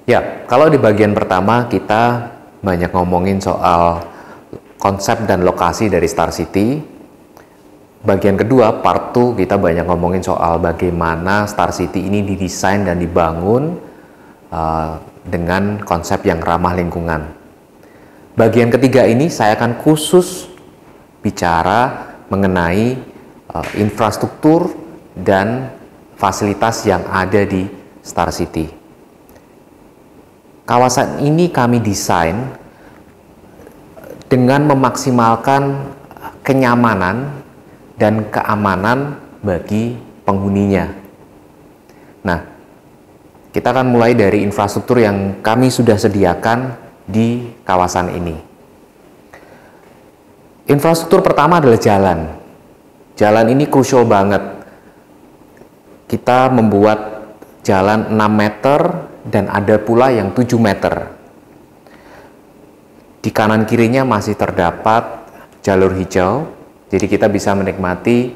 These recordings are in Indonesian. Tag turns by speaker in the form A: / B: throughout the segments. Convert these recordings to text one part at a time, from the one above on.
A: Ya, kalau di bagian pertama kita banyak ngomongin soal konsep dan lokasi dari Star City. Bagian kedua, part 2, kita banyak ngomongin soal bagaimana Star City ini didesain dan dibangun dengan konsep yang ramah lingkungan. Bagian ketiga ini saya akan khusus bicara mengenai infrastruktur dan fasilitas yang ada di Star City. Kawasan ini kami desain dengan memaksimalkan kenyamanan dan keamanan bagi penghuninya. Nah, kita akan mulai dari infrastruktur yang kami sudah sediakan di kawasan ini. Infrastruktur pertama adalah jalan. Jalan ini krusial banget. Kita membuat jalan 6 meter dan ada pula yang 7 meter. Di kanan kirinya masih terdapat jalur hijau, jadi kita bisa menikmati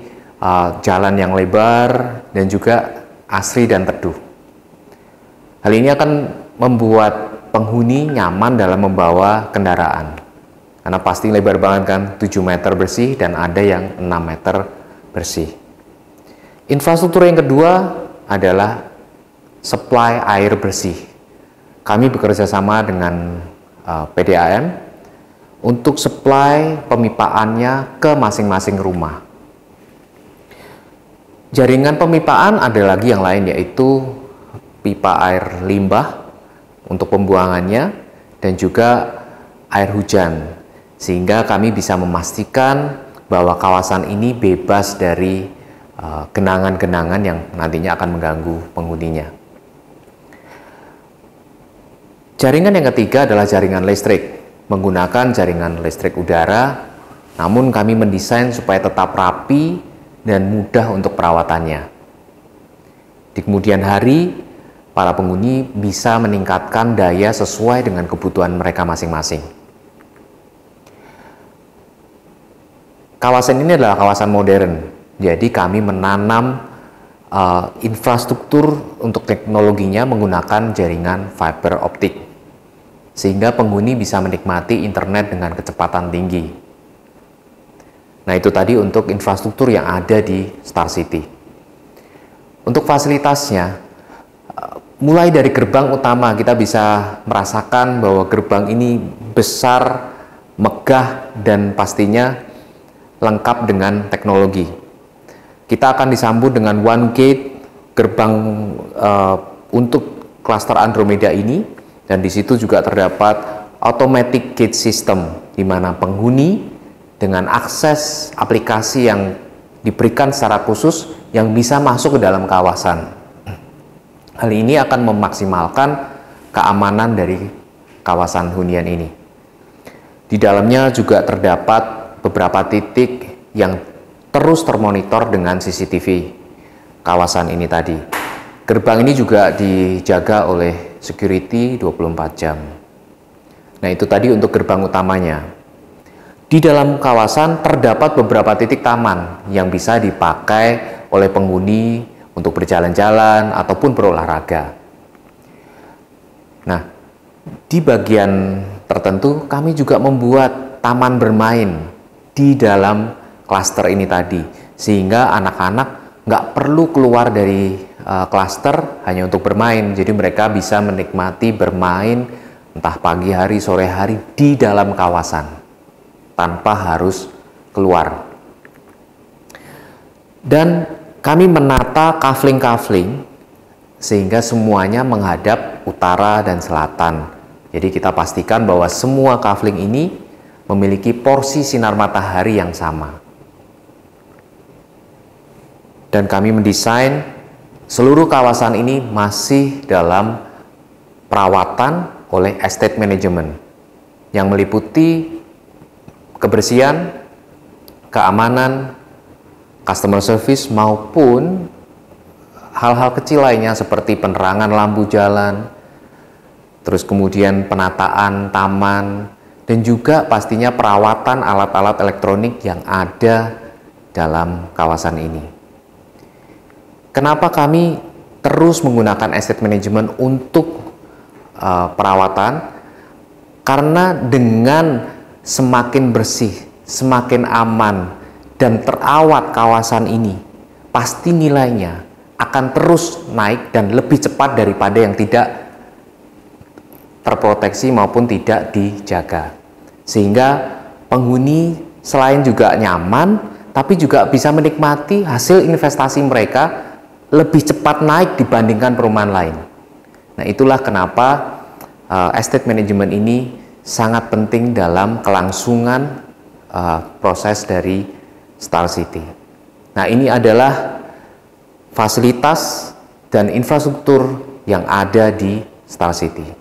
A: jalan yang lebar dan juga asri dan teduh. Hal ini akan membuat penghuni nyaman dalam membawa kendaraan. Karena pasti lebar banget kan, 7 meter bersih dan ada yang 6 meter bersih. Infrastruktur yang kedua adalah supply air bersih. Kami bekerja sama dengan PDAM untuk supply pemipaannya ke masing-masing rumah. Jaringan pemipaan ada lagi yang lain, yaitu pipa air limbah untuk pembuangannya dan juga air hujan, sehingga kami bisa memastikan bahwa kawasan ini bebas dari genangan-genangan yang nantinya akan mengganggu penghuninya. Jaringan yang ketiga adalah jaringan listrik, menggunakan jaringan listrik udara, namun kami mendesain supaya tetap rapi dan mudah untuk perawatannya. Di kemudian hari, para penghuni bisa meningkatkan daya sesuai dengan kebutuhan mereka masing-masing. Kawasan ini adalah kawasan modern, jadi kami menanam infrastruktur untuk teknologinya menggunakan jaringan fiber optik, sehingga penghuni bisa menikmati internet dengan kecepatan tinggi. Nah, itu tadi untuk infrastruktur yang ada di Star City. Untuk fasilitasnya, mulai dari gerbang utama kita bisa merasakan bahwa gerbang ini besar, megah, dan pastinya lengkap dengan teknologi. Kita akan disambut dengan One Gate, gerbang untuk klaster Andromeda ini, dan di situ juga terdapat automatic gate system, di mana penghuni dengan akses aplikasi yang diberikan secara khusus yang bisa masuk ke dalam kawasan. Hal ini akan memaksimalkan keamanan dari kawasan hunian ini. Di dalamnya juga terdapat beberapa titik yang terus termonitor dengan CCTV kawasan ini tadi. Gerbang ini juga dijaga oleh security 24 jam. Nah, itu tadi untuk gerbang utamanya. Di dalam kawasan terdapat beberapa titik taman yang bisa dipakai oleh penghuni untuk berjalan-jalan ataupun berolahraga. Nah, di bagian tertentu kami juga membuat taman bermain di dalam klaster ini tadi, sehingga anak-anak nggak perlu keluar dari klaster hanya untuk bermain. Jadi mereka bisa menikmati bermain entah pagi hari, sore hari di dalam kawasan tanpa harus keluar. Dan kami menata kafling-kafling sehingga semuanya menghadap utara dan selatan. Jadi kita pastikan bahwa semua kafling ini memiliki porsi sinar matahari yang sama. Dan kami mendesain seluruh kawasan ini masih dalam perawatan oleh estate management yang meliputi kebersihan, keamanan, customer service maupun hal-hal kecil lainnya seperti penerangan lampu jalan, terus kemudian penataan taman, dan juga pastinya perawatan alat-alat elektronik yang ada dalam kawasan ini. Kenapa kami terus menggunakan asset management untuk perawatan, karena dengan semakin bersih, semakin aman, dan terawat kawasan ini, pasti nilainya akan terus naik dan lebih cepat daripada yang tidak terproteksi maupun tidak dijaga. Sehingga penghuni selain juga nyaman, tapi juga bisa menikmati hasil investasi mereka lebih cepat naik dibandingkan perumahan lain. Nah, itulah kenapa estate management ini sangat penting dalam kelangsungan proses dari Star City. Nah, ini adalah fasilitas dan infrastruktur yang ada di Star City.